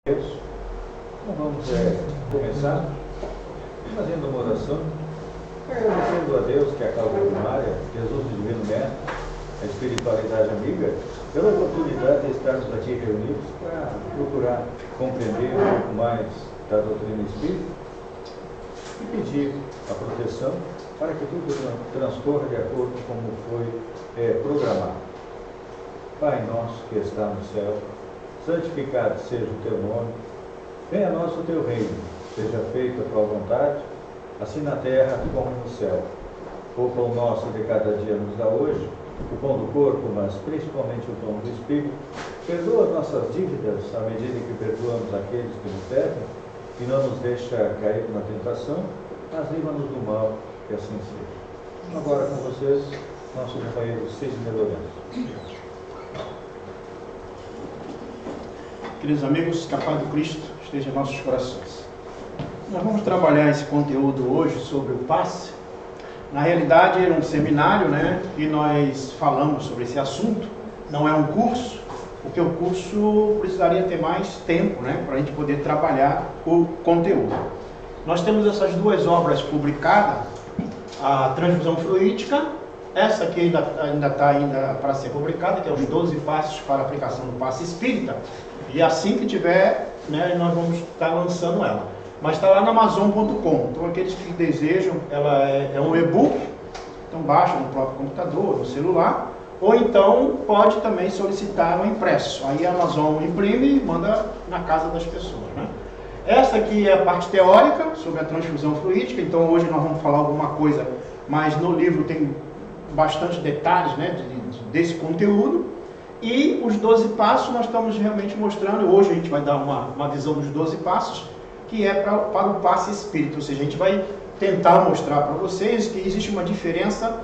Deus. Então vamos começar fazendo uma oração, agradecendo a Deus, que é a causa primária, Jesus, o Divino Mestre, a espiritualidade amiga, pela oportunidade de estarmos aqui reunidos para procurar compreender um pouco mais da doutrina espírita e pedir a proteção para que tudo transcorra de acordo com como foi programado. Pai nosso que está no céu, santificado seja o teu nome, venha a nós o teu reino, seja feita a tua vontade, assim na terra como no céu. O pão nosso de cada dia nos dá hoje, o pão do corpo, mas principalmente o pão do Espírito. Perdoa nossas dívidas à medida que perdoamos aqueles que nos devem, e não nos deixa cair na tentação, mas livra-nos do mal, que assim seja. Agora com vocês, nosso companheiro Sidney Lourenço. Queridos amigos, que a paz do Cristo esteja em nossos corações. Nós vamos trabalhar esse conteúdo hoje sobre o passe. Na realidade, é um seminário, e nós falamos sobre esse assunto. Não é um curso, porque o curso precisaria ter mais tempo, para a gente poder trabalhar o conteúdo. Nós temos essas duas obras publicadas, a Transfusão Fluídica, essa aqui ainda está para ser publicada, que é os 12 passos para a aplicação do passe espírita. E assim que tiver, nós vamos estar lançando ela. Mas está lá na Amazon.com. Então aqueles que desejam, ela é um e-book, então baixa no próprio computador, no celular, ou então pode também solicitar um impresso. Aí a Amazon imprime e manda na casa das pessoas. Essa aqui é a parte teórica sobre a transfusão fluídica, então hoje nós vamos falar alguma coisa, mas no livro tem bastante detalhes desse conteúdo. E os 12 passos nós estamos realmente mostrando, hoje a gente vai dar uma visão dos 12 passos, que é para o passe espírita, ou seja, a gente vai tentar mostrar para vocês que existe uma diferença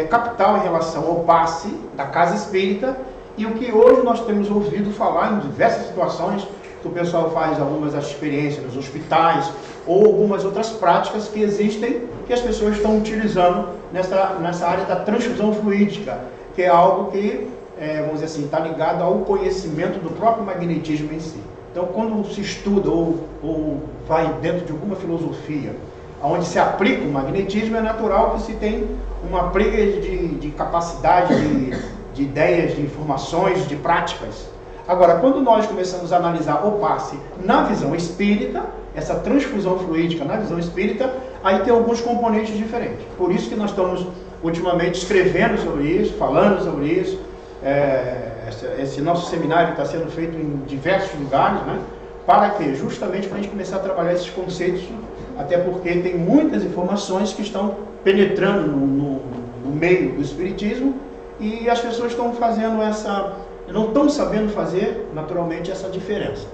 capital em relação ao passe da casa espírita e o que hoje nós temos ouvido falar em diversas situações, que o pessoal faz algumas experiências nos hospitais ou algumas outras práticas que existem, que as pessoas estão utilizando nessa área da transfusão fluídica, que é algo que vamos dizer assim, está ligado ao conhecimento do próprio magnetismo em si. Então, quando se estuda ou vai dentro de alguma filosofia, onde se aplica o magnetismo, é natural que se tem uma briga de capacidade, de ideias, de informações, de práticas. Agora, quando nós começamos a analisar o passe na visão espírita, essa transfusão fluídica na visão espírita, aí tem alguns componentes diferentes. Por isso que nós estamos, ultimamente, escrevendo sobre isso, falando sobre isso. Esse nosso seminário está sendo feito em diversos lugares, para quê? Justamente para a gente começar a trabalhar esses conceitos, até porque tem muitas informações que estão penetrando no meio do espiritismo e as pessoas estão fazendo não estão sabendo fazer naturalmente essa diferença.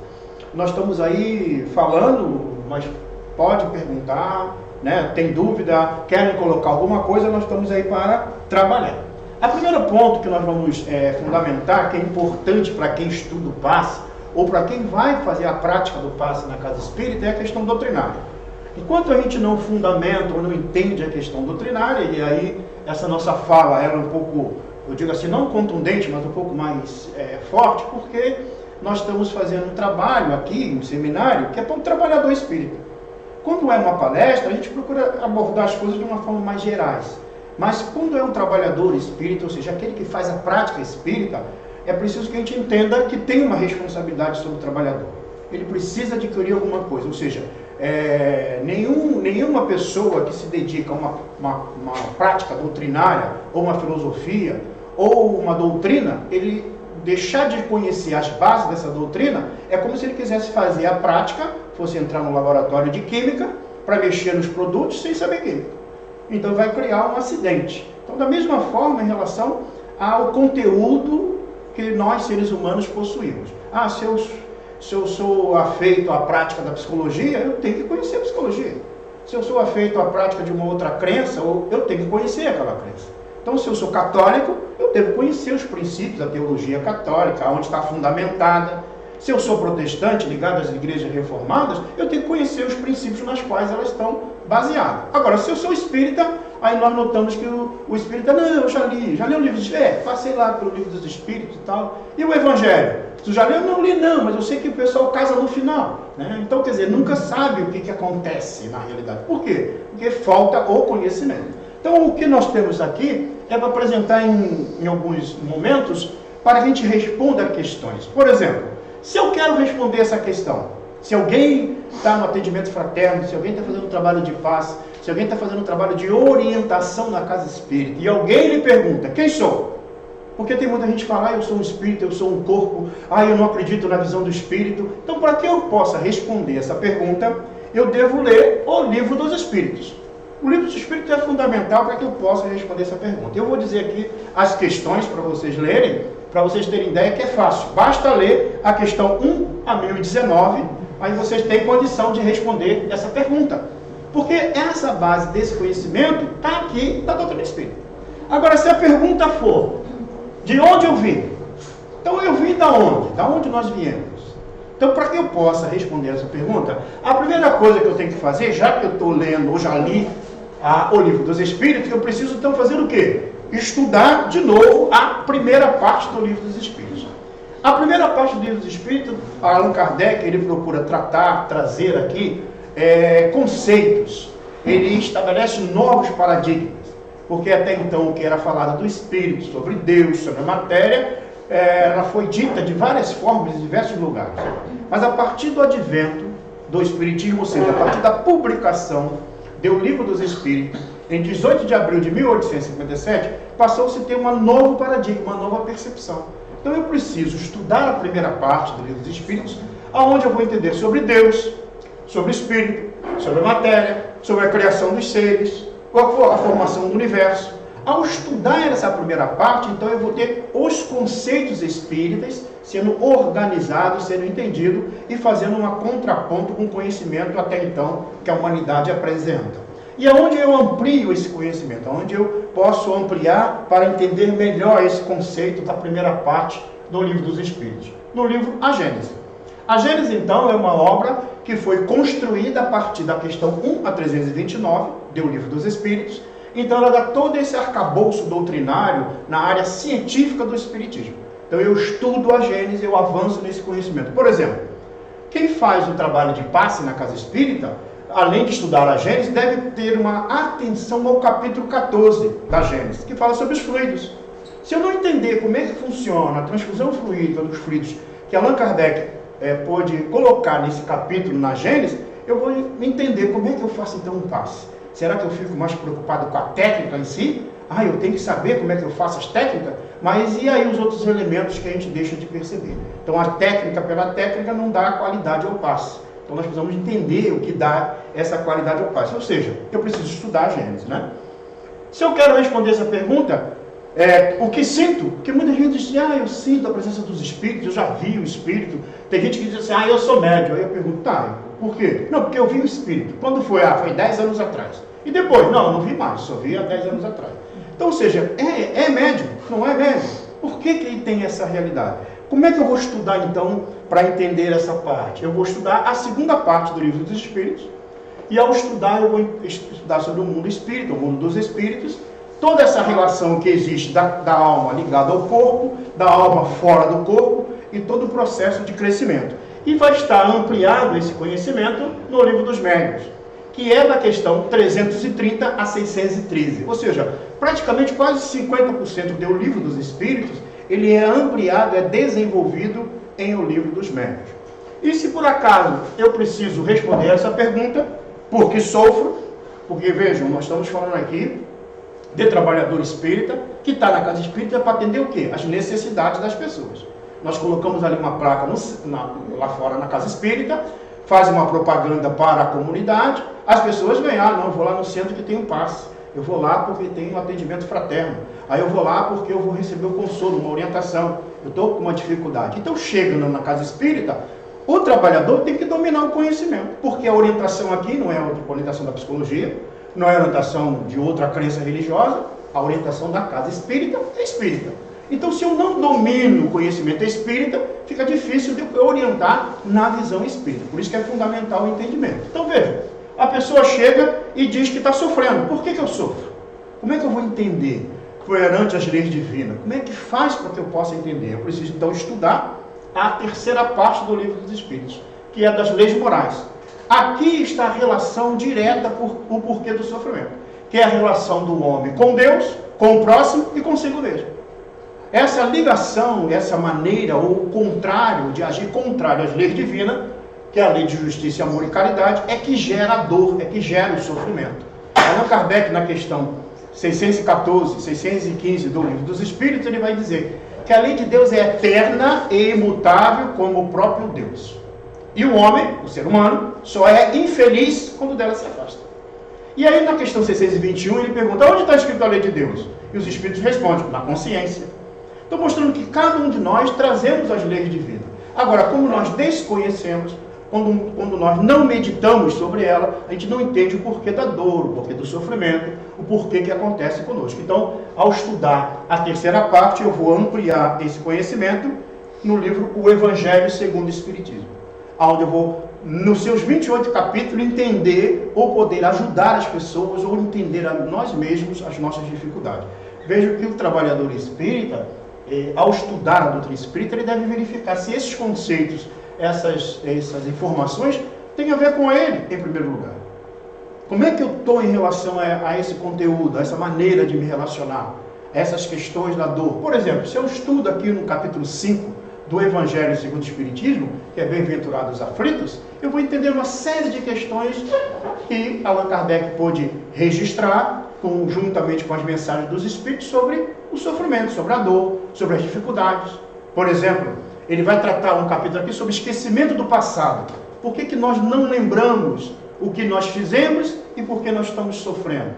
Nós estamos aí falando, mas pode perguntar, tem dúvida, querem colocar alguma coisa, nós estamos aí para trabalhar. O primeiro ponto que nós vamos fundamentar, que é importante para quem estuda o passe, ou para quem vai fazer a prática do passe na casa espírita, é a questão doutrinária. Enquanto a gente não fundamenta ou não entende a questão doutrinária, e aí essa nossa fala ela é um pouco, eu digo assim, não contundente, mas um pouco mais forte, porque nós estamos fazendo um trabalho aqui, um seminário, que é para um trabalhador espírita. Quando é uma palestra, a gente procura abordar as coisas de uma forma mais gerais. Mas quando é um trabalhador espírita, ou seja, aquele que faz a prática espírita, é preciso que a gente entenda que tem uma responsabilidade sobre o trabalhador. Ele precisa adquirir alguma coisa, ou seja, nenhuma pessoa que se dedica a uma prática doutrinária, ou uma filosofia, ou uma doutrina, ele deixar de conhecer as bases dessa doutrina, é como se ele quisesse fazer a prática, fosse entrar no laboratório de química, para mexer nos produtos sem saber química. Então vai criar um acidente. Então, da mesma forma, em relação ao conteúdo que nós, seres humanos, possuímos. Se eu sou afeito à prática da psicologia, eu tenho que conhecer a psicologia. Se eu sou afeito à prática de uma outra crença, eu tenho que conhecer aquela crença. Então, se eu sou católico, eu devo conhecer os princípios da teologia católica, onde está fundamentada. Se eu sou protestante, ligado às igrejas reformadas, eu tenho que conhecer os princípios nas quais elas estão baseadas. Agora, se eu sou espírita, aí nós notamos que o espírita, não, eu já li o livro dos Espíritos, passei lá pelo livro dos Espíritos e tal. E o Evangelho? Tu já leu? Não li não, mas eu sei que o pessoal casa no final, né? Então, quer dizer, nunca sabe o que acontece na realidade. Por quê? Porque falta o conhecimento. Então, o que nós temos aqui é para apresentar em alguns momentos para que a gente responda a questões. Por exemplo, se eu quero responder essa questão, se alguém está no atendimento fraterno, se alguém está fazendo um trabalho de paz, se alguém está fazendo um trabalho de orientação na casa espírita, e alguém lhe pergunta, quem sou? Porque tem muita gente que fala, eu sou um espírito, eu sou um corpo, eu não acredito na visão do espírito. Então, para que eu possa responder essa pergunta, eu devo ler o livro dos Espíritos. O livro dos Espíritos é fundamental para que eu possa responder essa pergunta. Eu vou dizer aqui as questões para vocês lerem, para vocês terem ideia que é fácil. Basta ler a questão 1 a 1019, aí vocês têm condição de responder essa pergunta. Porque essa base desse conhecimento está aqui na doutrina espírita. Agora, se a pergunta for, de onde eu vim? Então, eu vim da onde? Da onde nós viemos? Então, para que eu possa responder essa pergunta, a primeira coisa que eu tenho que fazer, já que eu estou lendo, ou já li o livro dos Espíritos, eu preciso então fazer o quê? Estudar de novo a primeira parte do livro dos Espíritos. A primeira parte do livro dos Espíritos, Allan Kardec, ele procura trazer aqui conceitos. Ele estabelece novos paradigmas, porque até então o que era falado do Espírito, sobre Deus, sobre a matéria, ela foi dita de várias formas em diversos lugares. Mas a partir do advento do Espiritismo, ou seja, a partir da publicação do Livro dos Espíritos, em 18 de abril de 1857, passou-se a ter um novo paradigma, uma nova percepção. Então eu preciso estudar a primeira parte do Livro dos Espíritos, onde eu vou entender sobre Deus, sobre o Espírito, sobre a matéria, sobre a criação dos seres, a formação do universo. Ao estudar essa primeira parte, então eu vou ter os conceitos espíritas sendo organizados, sendo entendidos e fazendo uma contraponto com o conhecimento até então que a humanidade apresenta. E aonde eu amplio esse conhecimento? Aonde eu posso ampliar para entender melhor esse conceito da primeira parte do Livro dos Espíritos? No livro A Gênese. A Gênese, então, é uma obra que foi construída a partir da questão 1 a 329 do Livro dos Espíritos. Então, ela dá todo esse arcabouço doutrinário na área científica do Espiritismo. Então, eu estudo a Gênese, eu avanço nesse conhecimento. Por exemplo, quem faz o trabalho de passe na casa espírita, além de estudar a Gênese, deve ter uma atenção ao capítulo 14 da Gênese, que fala sobre os fluidos. Se eu não entender como é que funciona a transfusão fluídica dos fluidos que Allan Kardec pôde colocar nesse capítulo na Gênese, eu vou entender como é que eu faço então um passe. Será que eu fico mais preocupado com a técnica em si? Eu tenho que saber como é que eu faço as técnicas? Mas e aí os outros elementos que a gente deixa de perceber? Então a técnica pela técnica não dá qualidade ao passe. Então nós precisamos entender o que dá essa qualidade ao passe. Ou seja, eu preciso estudar a Gênese, né? Se eu quero responder essa pergunta, o que sinto? Porque muita gente diz, eu sinto a presença dos espíritos, eu já vi o espírito. Tem gente que diz assim, eu sou médium. Aí eu pergunto, por quê? Não, porque eu vi o espírito. Quando foi? Foi 10 anos atrás. E depois? Não vi mais, só vi há 10 anos atrás. Então, ou seja, é médium, não é médium. Por que ele tem essa realidade? Como é que eu vou estudar, então, para entender essa parte? Eu vou estudar a segunda parte do Livro dos Espíritos. E ao estudar, eu vou estudar sobre o mundo espírita, o mundo dos espíritos, toda essa relação que existe da alma ligada ao corpo, da alma fora do corpo, e todo o processo de crescimento. E vai estar ampliado esse conhecimento no Livro dos Médiuns, que é da questão 330 a 613. Ou seja, praticamente quase 50% do Livro dos Espíritos, ele é ampliado, é desenvolvido em O Livro dos Médiuns. E se por acaso eu preciso responder essa pergunta, por que sofro? Porque vejam, nós estamos falando aqui de trabalhador espírita, que está na casa espírita para atender o quê? As necessidades das pessoas. Nós colocamos ali uma placa lá fora na casa espírita, faz uma propaganda para a comunidade, as pessoas vêm, não, vou lá no centro que tem um passe, eu vou lá porque tem um atendimento fraterno, aí eu vou lá porque eu vou receber um consolo, uma orientação, eu estou com uma dificuldade. Então chega na casa espírita, o trabalhador tem que dominar o conhecimento, porque a orientação aqui não é a orientação da psicologia, não é a orientação de outra crença religiosa, a orientação da casa espírita é espírita. Então, se eu não domino o conhecimento espírita, fica difícil de eu orientar na visão espírita. Por isso que é fundamental o entendimento. Então, veja, a pessoa chega e diz que está sofrendo. Por que eu sofro? Como é que eu vou entender perante as leis divinas? Como é que faz para que eu possa entender? Eu preciso então estudar a terceira parte do Livro dos Espíritos, que é das leis morais. Aqui está a relação direta por o porquê do sofrimento, que é a relação do homem com Deus, com o próximo e consigo mesmo. Essa ligação, essa maneira, ou o contrário, de agir contrário às leis divinas, que é a lei de justiça, amor e caridade, é que gera a dor, é que gera o sofrimento. Allan Kardec, na questão 614, 615 do Livro dos Espíritos, ele vai dizer que a lei de Deus é eterna e imutável como o próprio Deus. E o homem, o ser humano, só é infeliz quando dela se afasta. E aí na questão 621 ele pergunta, onde está escrito a lei de Deus? E os Espíritos respondem, na consciência. Estou mostrando que cada um de nós trazemos as leis divinas. Agora, como nós desconhecemos, quando nós não meditamos sobre ela, a gente não entende o porquê da dor, o porquê do sofrimento, o porquê que acontece conosco. Então, ao estudar a terceira parte, eu vou ampliar esse conhecimento no livro O Evangelho segundo o Espiritismo, onde eu vou, nos seus 28 capítulos, entender ou poder ajudar as pessoas ou entender a nós mesmos as nossas dificuldades. Vejo que o trabalhador espírita, ao estudar a doutrina espírita, ele deve verificar se esses conceitos, essas informações têm a ver com ele, em primeiro lugar. Como é que eu estou em relação a esse conteúdo, a essa maneira de me relacionar, a essas questões da dor? Por exemplo, se eu estudo aqui no capítulo 5 do Evangelho segundo o Espiritismo, que é Bem-aventurados os aflitos, eu vou entender uma série de questões que Allan Kardec pôde registrar, juntamente com as mensagens dos Espíritos, sobre o sofrimento, sobre a dor, sobre as dificuldades. Por exemplo, ele vai tratar um capítulo aqui sobre esquecimento do passado. Por que nós não lembramos o que nós fizemos e por que nós estamos sofrendo?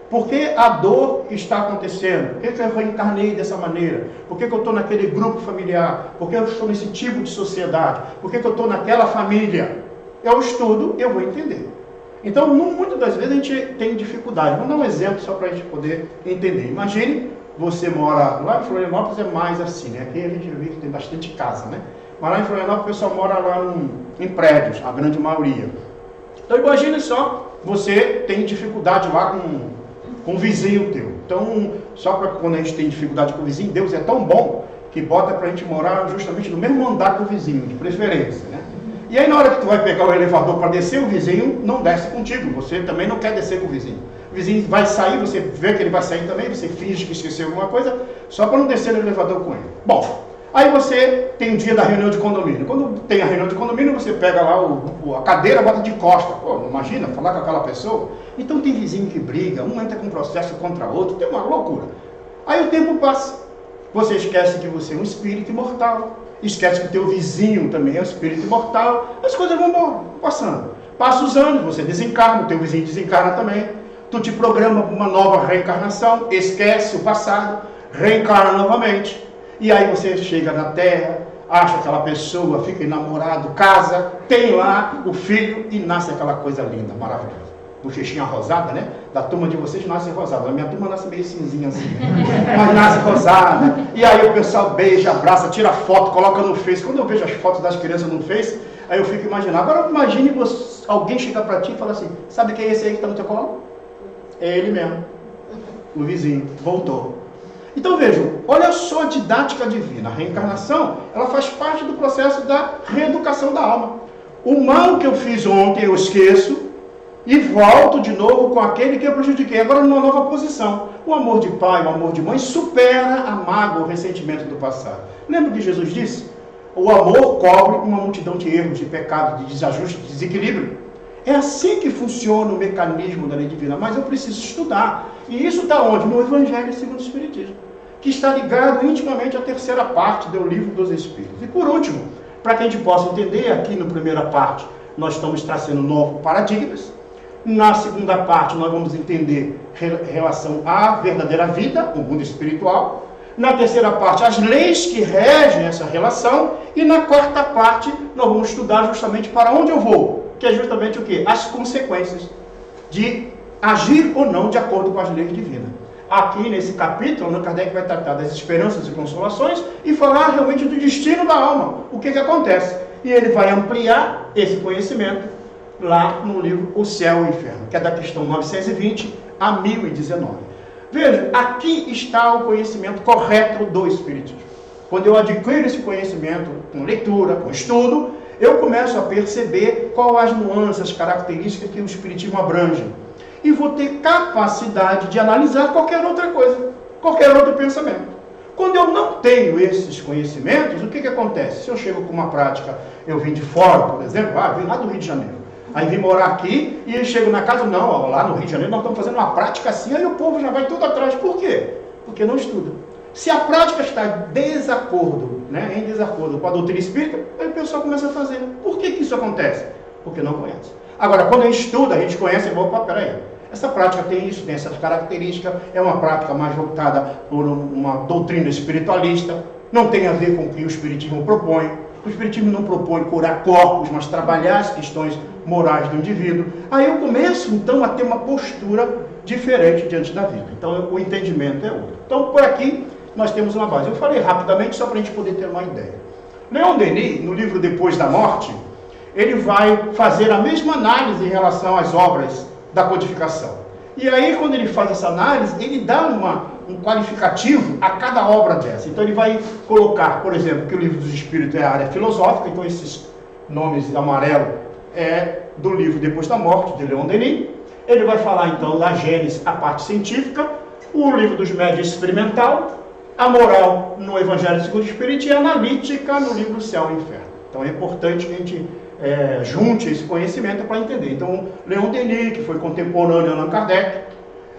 Por que a dor está acontecendo? Por que eu reencarnei dessa maneira? Por que eu estou naquele grupo familiar? Por que eu estou nesse tipo de sociedade? Por que eu estou naquela família? Eu estudo, eu vou entender. Então, muitas das vezes a gente tem dificuldade. Vou dar um exemplo só para a gente poder entender. Imagine, você mora lá em Florianópolis, é mais assim, né? Aqui a gente vê que tem bastante casa, né? Mas lá em Florianópolis o pessoal mora lá em prédios, a grande maioria. Então imagine só, você tem dificuldade lá com o vizinho teu. Então, só para quando a gente tem dificuldade com o vizinho, Deus é tão bom que bota para a gente morar justamente no mesmo andar que o vizinho, de preferência, né? E aí na hora que tu vai pegar o elevador para descer, o vizinho não desce contigo, você também não quer descer com o vizinho. O vizinho vai sair, você vê que ele vai sair também, você finge que esqueceu alguma coisa, só para não descer no elevador com ele. Bom, aí você tem o dia da reunião de condomínio. Quando tem a reunião de condomínio, você pega lá a cadeira, bota de costa. Pô, imagina, falar com aquela pessoa. Então tem vizinho que briga, um entra com processo contra outro, tem uma loucura. Aí o tempo passa, você esquece que você é um espírito imortal, esquece que o teu vizinho também é um espírito imortal, as coisas vão passando. Passa os anos, você desencarna, o teu vizinho desencarna também. Tu te programa para uma nova reencarnação, esquece o passado, reencarna novamente. E aí você chega na Terra, acha aquela pessoa, fica enamorado, casa, tem lá o filho e nasce aquela coisa linda, maravilhosa. Bochechinha rosada, né? Da turma de vocês nasce rosada. A minha turma nasce meio cinzinha assim. Mas nasce rosada. E aí o pessoal beija, abraça, tira foto, coloca no Face. Quando eu vejo as fotos das crianças no Face, aí eu fico imaginando. Agora imagine alguém chegar para ti e falar assim, sabe quem é esse aí que está no teu colo? É ele mesmo. O vizinho. Voltou. Então vejam, olha só a didática divina. A reencarnação, ela faz parte do processo da reeducação da alma. O mal que eu fiz ontem eu esqueço e volto de novo com aquele que eu prejudiquei, agora numa nova posição. O amor de pai, o amor de mãe supera a mágoa, o ressentimento do passado. Lembra que Jesus disse? O amor cobre uma multidão de erros, de pecados, de desajuste, de desequilíbrio. É assim que funciona o mecanismo da lei divina, mas eu preciso estudar. E isso está onde? No Evangelho segundo o Espiritismo, que está ligado intimamente à terceira parte do Livro dos Espíritos. E por último, para que a gente possa entender, aqui na primeira parte, nós estamos traçando novos paradigmas. Na segunda parte, nós vamos entender relação à verdadeira vida, o mundo espiritual. Na terceira parte, as leis que regem essa relação. E na quarta parte, nós vamos estudar justamente para onde eu vou, que é justamente o quê? As consequências de agir ou não de acordo com as leis divinas. Aqui nesse capítulo, Allan Kardec vai tratar das esperanças e consolações e falar realmente do destino da alma, o que acontece. E ele vai ampliar esse conhecimento lá no livro O Céu e o Inferno, que é da questão 920 a 1019. Veja, aqui está o conhecimento correto do Espiritismo. Quando eu adquiro esse conhecimento com leitura, com estudo, eu começo a perceber quais as nuances, as características que o Espiritismo abrange. E vou ter capacidade de analisar qualquer outra coisa, qualquer outro pensamento. Quando eu não tenho esses conhecimentos, o que acontece? Se eu chego com uma prática, eu vim de fora, por exemplo, vim lá do Rio de Janeiro. Aí vim morar aqui e chego na casa, não, ó, lá no Rio de Janeiro nós estamos fazendo uma prática assim, aí o povo já vai tudo atrás. Por quê? Porque não estuda. Se a prática está em desacordo com a doutrina espírita, aí o pessoal começa a fazer. Por que isso acontece? Porque não conhece. Agora, quando a gente estuda, a gente conhece e opa, peraí. Essa prática tem isso, tem essas características, é uma prática mais voltada por uma doutrina espiritualista, não tem a ver com o que o Espiritismo propõe. O Espiritismo não propõe curar corpos, mas trabalhar as questões morais do indivíduo. Aí eu começo, então, a ter uma postura diferente diante da vida. Então, o entendimento é outro. Então, por aqui, nós temos uma base. Eu falei rapidamente, só para a gente poder ter uma ideia. Leon Denis, no livro Depois da Morte, ele vai fazer a mesma análise em relação às obras da codificação. E aí, quando ele faz essa análise, ele dá um qualificativo a cada obra dessa. Então, ele vai colocar, por exemplo, que o Livro dos Espíritos é a área filosófica, então esses nomes amarelo é do livro Depois da Morte, de Leon Denis. Ele vai falar, então, da Gênese, a parte científica, o Livro dos Médiuns experimental, a moral no Evangelho segundo o Espírito e a analítica no livro Céu e Inferno. Então, é importante que a gente junte esse conhecimento para entender. Então, Leon Denis, que foi contemporâneo a Allan Kardec,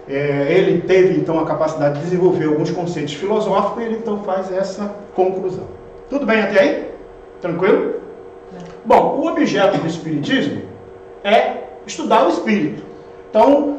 ele teve então a capacidade de desenvolver alguns conceitos filosóficos e ele então faz essa conclusão. Tudo bem até aí? Tranquilo? Bom, o objeto do Espiritismo é estudar o Espírito. Então,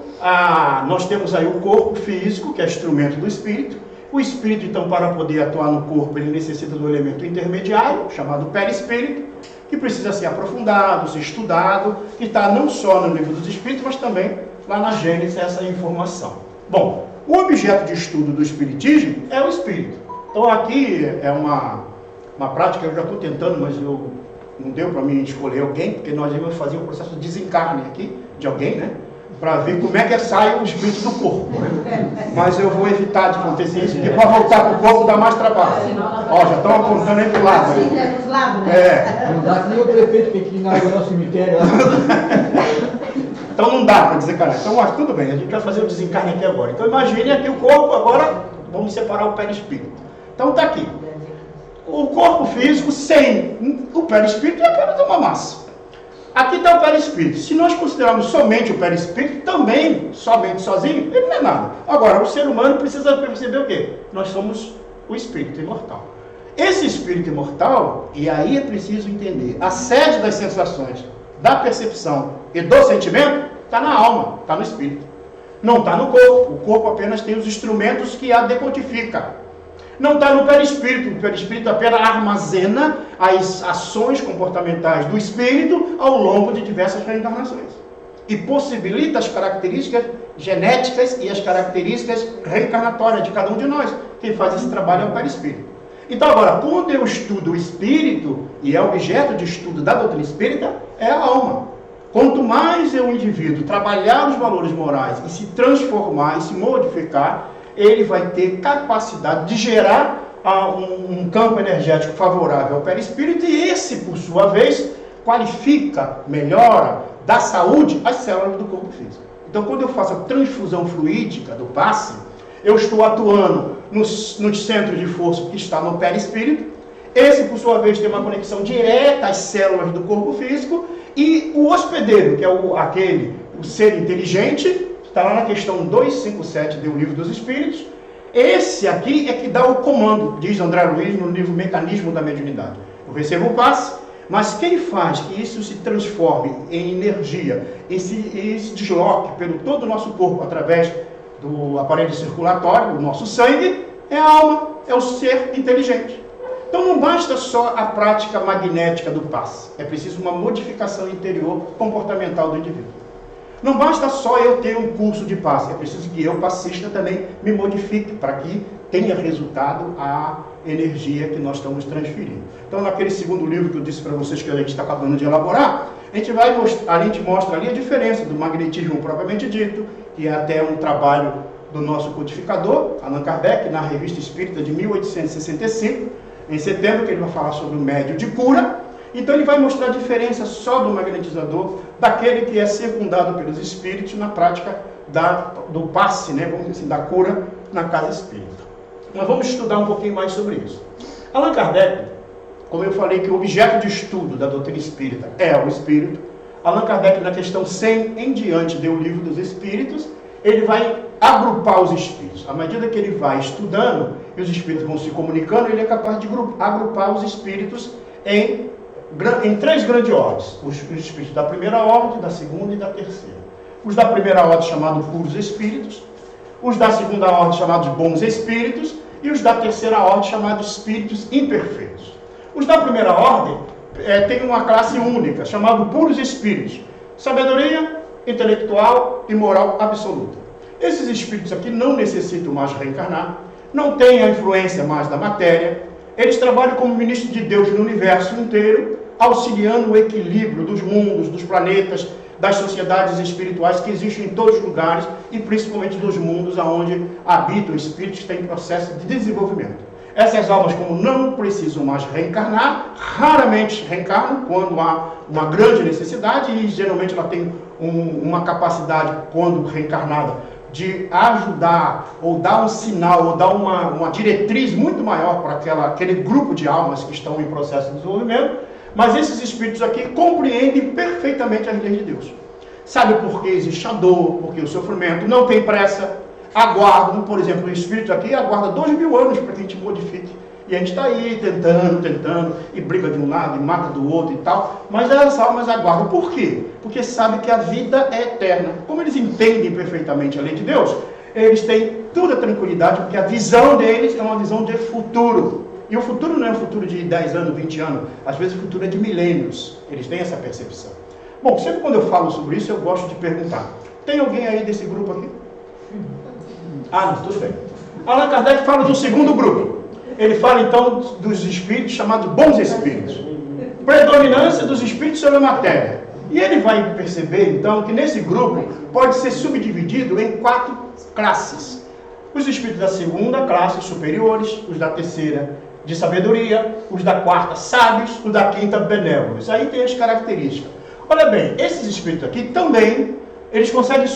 nós temos aí o corpo físico, que é instrumento do Espírito. O Espírito, então, para poder atuar no corpo, ele necessita do elemento intermediário, chamado perispírito, que precisa ser aprofundado, ser estudado, que está não só no livro dos Espíritos, mas também lá na Gênesis, essa informação. Bom, o objeto de estudo do Espiritismo é o Espírito. Então aqui é uma prática, eu já estou tentando, mas não deu para mim escolher alguém, porque nós íamos fazer um processo de desencarne aqui, de alguém, né? Para ver como é que sai o espírito do corpo. Né? Mas eu vou evitar de acontecer isso, porque para voltar para o corpo dá mais trabalho. Ó, já estão apontando aí para o lado. Assim, né? Dos lados, né? Não dá que nem o prefeito que inaugurou o cemitério. Então não dá para desencarnar. Então, mas tudo bem, a gente vai fazer o desencarne aqui agora. Então imagine aqui o corpo, agora vamos separar o perispírito. Então está aqui. O corpo físico sem o perispírito é apenas uma massa. Aqui está o perispírito. Se nós considerarmos somente o perispírito, também, somente sozinho, ele não é nada. Agora, o ser humano precisa perceber o quê? Nós somos o espírito imortal. Esse espírito imortal, e aí é preciso entender, a sede das sensações, da percepção e do sentimento, está na alma, está no espírito. Não está no corpo. O corpo apenas tem os instrumentos que a decodifica. Não está no perispírito. O perispírito apenas armazena as ações comportamentais do espírito ao longo de diversas reencarnações. E possibilita as características genéticas e as características reencarnatórias de cada um de nós. Quem faz esse trabalho é o perispírito. Então agora, quando eu estudo o espírito, e é objeto de estudo da doutrina espírita, é a alma. Quanto mais o indivíduo trabalhar os valores morais e se transformar e se modificar, ele vai ter capacidade de gerar um campo energético favorável ao perispírito e esse, por sua vez, qualifica, melhora, dá saúde às células do corpo físico. Então, quando eu faço a transfusão fluídica do passe, eu estou atuando no centro de força que está no perispírito. Esse, por sua vez, tem uma conexão direta às células do corpo físico e o hospedeiro, que é o ser inteligente, está lá na questão 257 do Livro dos Espíritos. Esse aqui é que dá o comando, diz André Luiz no livro Mecanismo da Mediunidade. Eu recebo o passe, mas quem faz que isso se transforme em energia e se desloque pelo todo o nosso corpo através do aparelho circulatório, o nosso sangue, é a alma, é o ser inteligente. Então não basta só a prática magnética do passe, é preciso uma modificação interior comportamental do indivíduo. Não basta só eu ter um curso de passe, é preciso que eu, passista, também me modifique para que tenha resultado a energia que nós estamos transferindo. Então, naquele segundo livro que eu disse para vocês que a gente está acabando de elaborar, a gente mostra ali a diferença do magnetismo propriamente dito, que é até um trabalho do nosso codificador, Allan Kardec, na Revista Espírita de 1865, em setembro, que ele vai falar sobre o médio de cura. Então ele vai mostrar a diferença só do magnetizador daquele que é secundado pelos espíritos na prática do passe, né, vamos dizer assim, da cura na casa espírita. Nós vamos estudar um pouquinho mais sobre isso. Allan Kardec, como eu falei que o objeto de estudo da doutrina espírita é o espírito, Allan Kardec, na questão 100 em diante, deu o livro dos espíritos, ele vai agrupar os espíritos. À medida que ele vai estudando e os espíritos vão se comunicando, ele é capaz de agrupar os espíritos em 3 grandes ordens. Os espíritos da primeira ordem, da segunda e da terceira. Os da primeira ordem chamados puros espíritos, os da segunda ordem chamados bons espíritos e os da terceira ordem chamados espíritos imperfeitos. Os da primeira ordem têm uma classe única, chamada puros espíritos. Sabedoria intelectual e moral absoluta. Esses espíritos aqui não necessitam mais reencarnar, não têm a influência mais da matéria, eles trabalham como ministros de Deus no universo inteiro, auxiliando o equilíbrio dos mundos, dos planetas, das sociedades espirituais que existem em todos os lugares e principalmente dos mundos onde habitam espíritos que têm processo de desenvolvimento. Essas almas, como não precisam mais reencarnar, raramente reencarnam quando há uma grande necessidade e geralmente ela tem uma capacidade, quando reencarnada, de ajudar ou dar um sinal ou dar uma diretriz muito maior para aquele grupo de almas que estão em processo de desenvolvimento. Mas esses espíritos aqui compreendem perfeitamente as leis de Deus. Sabe por que existe a dor, porque o sofrimento não tem pressa, aguardam, por exemplo, o espírito aqui aguarda 2000 anos para que a gente modifique. E a gente está aí tentando, e briga de um lado, e mata do outro e tal. Mas as almas aguardam. Por quê? Porque sabem que a vida é eterna. Como eles entendem perfeitamente a lei de Deus, eles têm toda a tranquilidade, porque a visão deles é uma visão de futuro. E o futuro não é um futuro de 10 anos, 20 anos. Às vezes o futuro é de milênios. Eles têm essa percepção. Bom, sempre quando eu falo sobre isso, eu gosto de perguntar. Tem alguém aí desse grupo aqui? Ah, não, tudo bem. Allan Kardec fala do segundo grupo. Ele fala então dos espíritos chamados bons espíritos. Predominância dos espíritos sobre a matéria. E ele vai perceber então que nesse grupo pode ser subdividido em 4 classes. Os espíritos da segunda classe, superiores, os da terceira de sabedoria, os da quarta sábios, os da quinta benévolos. Aí tem as características. Olha bem, esses espíritos aqui também, eles conseguem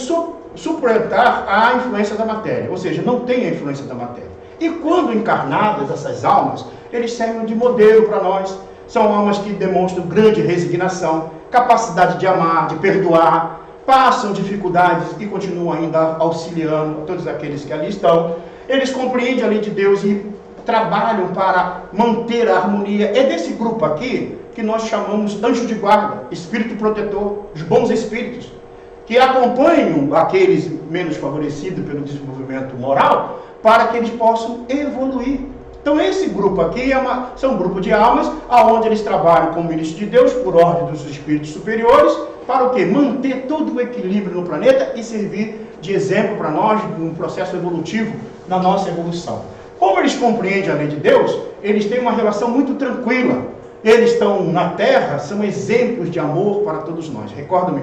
suplantar a influência da matéria, ou seja, não tem a influência da matéria. E quando encarnadas essas almas, eles servem de modelo para nós. São almas que demonstram grande resignação, capacidade de amar, de perdoar, passam dificuldades e continuam ainda auxiliando todos aqueles que ali estão. Eles compreendem a lei de Deus e trabalham para manter a harmonia. É desse grupo aqui que nós chamamos anjo de guarda, espírito protetor, os bons espíritos, que acompanham aqueles menos favorecidos pelo desenvolvimento moral, para que eles possam evoluir. Então esse grupo aqui são um grupo de almas, onde eles trabalham como ministros de Deus, por ordem dos espíritos superiores, para o quê? Manter todo o equilíbrio no planeta e servir de exemplo para nós, num processo evolutivo, na nossa evolução. Como eles compreendem a lei de Deus, eles têm uma relação muito tranquila. Eles estão na Terra, são exemplos de amor para todos nós. Recordo-me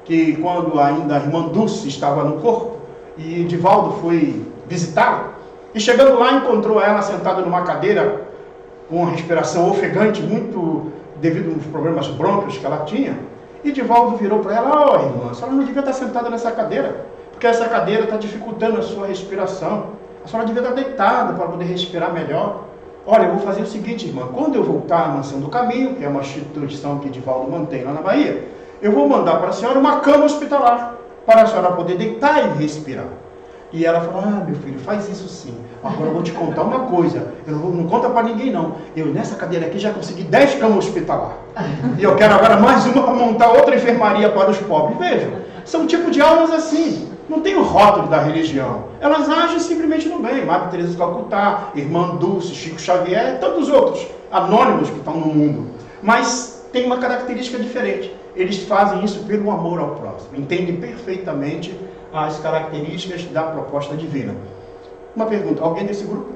que quando ainda a irmã Dulce estava no corpo, e Divaldo foi visitá-la, e chegando lá encontrou ela sentada numa cadeira com uma respiração ofegante, muito devido aos problemas brônquios que ela tinha. E Divaldo virou para ela: ó, irmã, a senhora não devia estar sentada nessa cadeira, porque essa cadeira está dificultando a sua respiração. A senhora devia estar deitada para poder respirar melhor. Olha, eu vou fazer o seguinte, irmã, quando eu voltar à Mansão do Caminho, que é uma instituição que Divaldo mantém lá na Bahia, eu vou mandar para a senhora uma cama hospitalar, para a senhora poder deitar e respirar. E ela falou: ah, meu filho, faz isso sim. Agora eu vou te contar uma coisa. Não conta para ninguém não. Eu nessa cadeira aqui já consegui 10 camas hospitalar. E eu quero agora mais uma para montar outra enfermaria para os pobres. Vejam, são um tipo de almas assim. Não tem o rótulo da religião. Elas agem simplesmente no bem. Madre Teresa de Calcutá, Irmã Dulce, Chico Xavier e tantos outros anônimos que estão no mundo. Mas tem uma característica diferente. Eles fazem isso pelo amor ao próximo. Entendem perfeitamente as características da proposta divina. Uma pergunta: alguém desse grupo?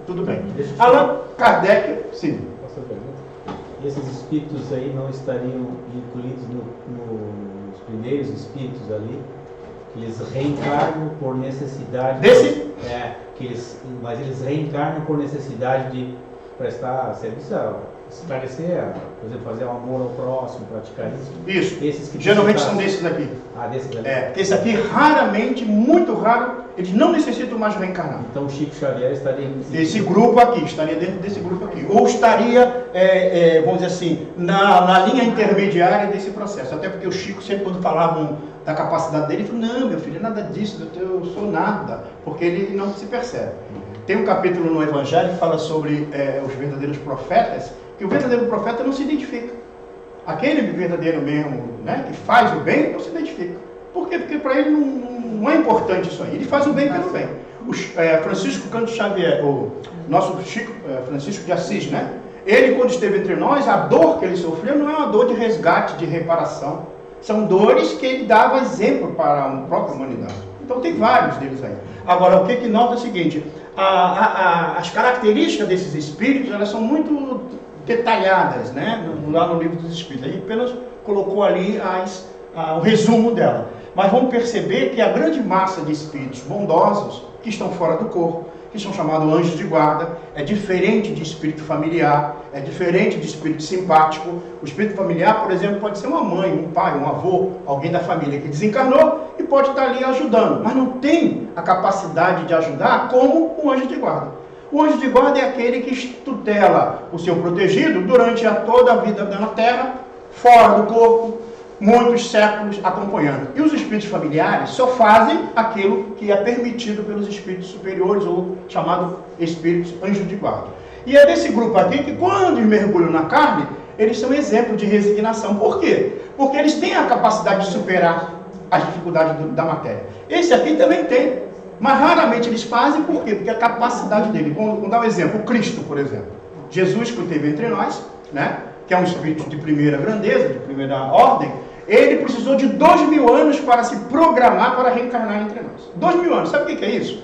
Tudo bem. Allan Kardec, sim. Posso perguntar? Esses espíritos aí não estariam incluídos nos primeiros espíritos ali, eles reencarnam por necessidade. Mas eles reencarnam por necessidade de prestar serviço, esclarecer, por exemplo, fazer o amor ao próximo, praticar isso. Isso. Esses que geralmente são desses aqui. Desses aqui. Porque esse aqui raramente, muito raro, eles não necessitam mais reencarnar. Então o Chico Xavier estaria Esse grupo aqui, estaria dentro desse grupo aqui. Ou estaria, vamos dizer assim, na linha intermediária desse processo. Até porque o Chico sempre, quando falavam da capacidade dele, ele falou, não, meu filho, nada disso, eu sou nada. Porque ele não se percebe. Tem um capítulo no Evangelho que fala sobre os verdadeiros profetas, que o verdadeiro profeta não se identifica. Aquele verdadeiro mesmo, né, que faz o bem, não se identifica. Por quê? Porque para ele não é importante isso aí. Ele faz o bem pelo bem. Francisco Cândido Xavier, o nosso Chico Francisco de Assis, né? Ele, quando esteve entre nós, a dor que ele sofreu não é uma dor de resgate, de reparação. São dores que ele dava exemplo para a própria humanidade. Então tem vários deles aí. Agora, o que nota é o seguinte, as características desses espíritos, elas são muito detalhadas, né? Lá no livro dos espíritos. Ele apenas colocou ali o resumo dela. Mas vamos perceber que a grande massa de espíritos bondosos, que estão fora do corpo, que são chamados anjos de guarda, é diferente de espírito familiar, é diferente de espírito simpático. O espírito familiar, por exemplo, pode ser uma mãe, um pai, um avô, alguém da família que desencarnou e pode estar ali ajudando, mas não tem a capacidade de ajudar como um anjo de guarda. O anjo de guarda é aquele que tutela o seu protegido durante toda a vida na Terra, fora do corpo, muitos séculos acompanhando. E os espíritos familiares só fazem aquilo que é permitido pelos espíritos superiores, ou chamado espíritos anjos de guarda. E é desse grupo aqui que, quando mergulham na carne, eles são exemplo de resignação. Por quê? Porque eles têm a capacidade de superar as dificuldades da matéria. Esse aqui também tem, mas raramente eles fazem. Por quê? Porque a capacidade dele, vamos dar um exemplo, o Cristo, por exemplo. Jesus, que esteve entre nós, né? Que é um espírito de primeira grandeza, de primeira ordem, ele precisou de 2000 anos para se programar para reencarnar entre nós. 2000 anos, sabe o que é isso?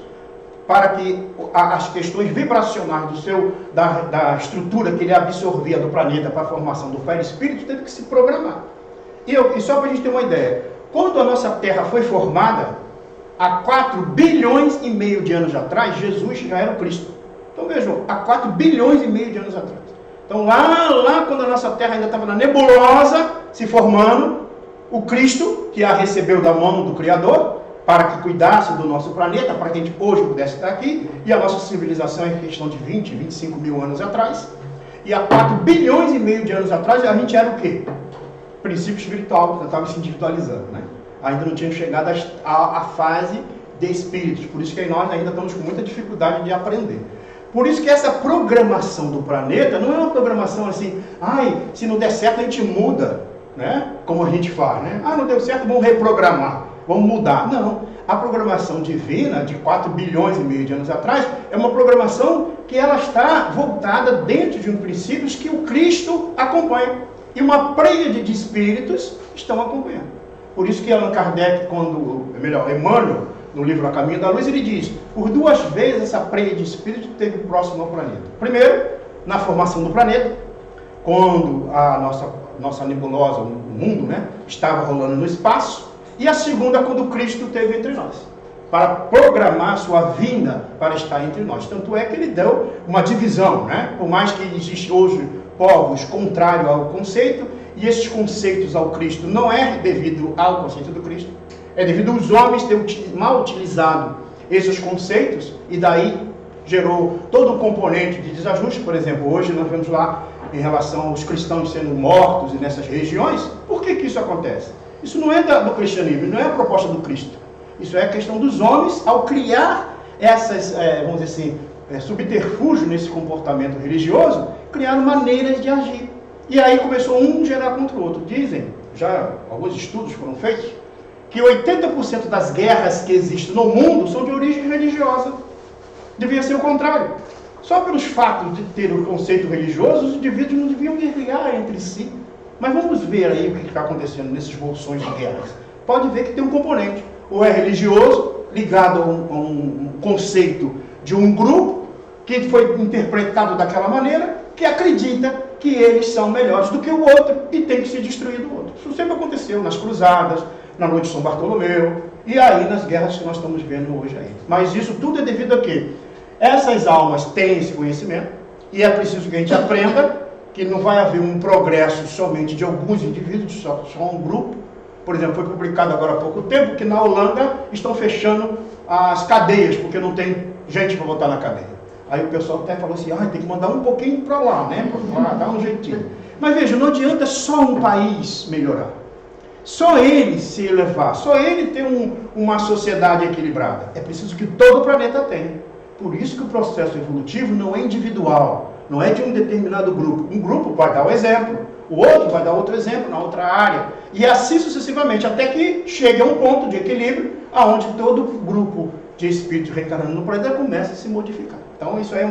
Para que as questões vibracionais da estrutura que ele absorvia do planeta para a formação do perispírito, teve que se programar. E só para a gente ter uma ideia, quando a nossa Terra foi formada, há 4 bilhões e meio de anos atrás, Jesus já era o Cristo. Então vejam, há 4 bilhões e meio de anos atrás. Então lá quando a nossa Terra ainda estava na nebulosa, se formando, o Cristo, que a recebeu da mão do Criador, para que cuidasse do nosso planeta, para que a gente hoje pudesse estar aqui, e a nossa civilização é questão de 20, 25 mil anos atrás, e há 4 bilhões e meio de anos atrás, a gente era o quê? Princípio espiritual, já estava se individualizando, né? Ainda não tinha chegado à fase de espíritos, por isso que nós ainda estamos com muita dificuldade de aprender. Por isso que essa programação do planeta não é uma programação assim, se não der certo a gente muda, né? Como a gente faz, né? Não deu certo, vamos reprogramar, vamos mudar. Não, a programação divina de 4 bilhões e meio de anos atrás é uma programação que ela está voltada dentro de um princípio que o Cristo acompanha. E uma pleiade de espíritos estão acompanhando. Por isso que Allan Kardec, Emmanuel, no livro A Caminho da Luz, ele diz, por 2 vezes essa pleiade de espíritos esteve próximo ao planeta. Primeiro, na formação do planeta, quando a nossa nebulosa, o mundo, né, estava rolando no espaço, e a segunda, quando Cristo esteve entre nós, para programar sua vinda para estar entre nós. Tanto é que ele deu uma divisão, né? Por mais que existe hoje povos contrários ao conceito, e esses conceitos ao Cristo não é devido ao conceito do Cristo, é devido aos homens terem mal utilizado esses conceitos, e daí gerou todo um componente de desajuste. Por exemplo, hoje nós vemos lá em relação aos cristãos sendo mortos nessas regiões. Por que isso acontece? Isso não é do cristianismo, não é a proposta do Cristo. Isso é a questão dos homens ao criar essas, vamos dizer assim, subterfúgio nesse comportamento religioso, criaram maneiras de agir. E aí começou um gerar contra o outro. Dizem, já alguns estudos foram feitos, que 80% das guerras que existem no mundo são de origem religiosa. Devia ser o contrário. Só pelos fatos de ter o conceito religioso, os indivíduos não deviam guerrear entre si. Mas vamos ver aí o que está acontecendo nesses bolsões de guerras. Pode ver que tem um componente. Ou é religioso, ligado a um conceito de um grupo, que foi interpretado daquela maneira, que acredita que eles são melhores do que o outro e tem que se destruir do outro. Isso sempre aconteceu nas cruzadas, na noite de São Bartolomeu, e aí nas guerras que nós estamos vendo hoje aí. Mas isso tudo é devido a quê? Essas almas têm esse conhecimento, e é preciso que a gente aprenda que não vai haver um progresso somente de alguns indivíduos, só um grupo. Por exemplo, foi publicado agora há pouco tempo que na Holanda estão fechando as cadeias, porque não tem gente para botar na cadeia. Aí o pessoal até falou assim, tem que mandar um pouquinho para lá, né? Para dar um jeitinho. Mas veja, não adianta só um país melhorar. Só ele se elevar, só ele ter uma sociedade equilibrada. É preciso que todo o planeta tenha. Por isso que o processo evolutivo não é individual, não é de um determinado grupo. Um grupo vai dar o exemplo, o outro vai dar outro exemplo na outra área. E assim sucessivamente, até que chegue a um ponto de equilíbrio, onde todo grupo de espíritos reencarnando no planeta começa a se modificar. Então isso aí é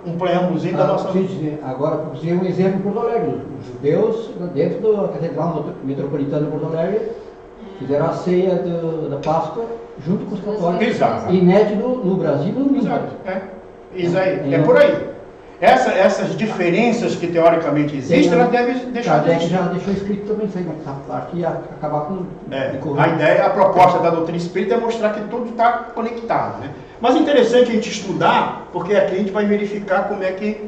um preâmbulozinho da nossa... Agora, para você, um exemplo em Porto Alegre. Os judeus, dentro da Catedral Metropolitana de Porto Alegre, fizeram a ceia da Páscoa junto com os católicos. Exato. Inédito no Brasil e no mundo. Exato. Isso aí. É por aí. Essas diferenças que teoricamente existem, elas devem deixar de existir. Já deixou escrito também isso aí, mas a parte ia acabar com... A proposta da doutrina espírita é mostrar que tudo está conectado, né? Mas é interessante a gente estudar, porque aqui a gente vai verificar como é que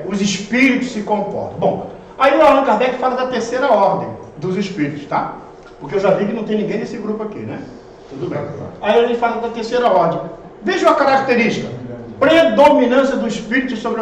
os espíritos se comportam. Bom, aí o Allan Kardec fala da terceira ordem dos espíritos, tá? Porque eu já vi que não tem ninguém nesse grupo aqui, né? Tudo bem. Aí ele fala da terceira ordem. Veja a característica. Predominância do espírito sobre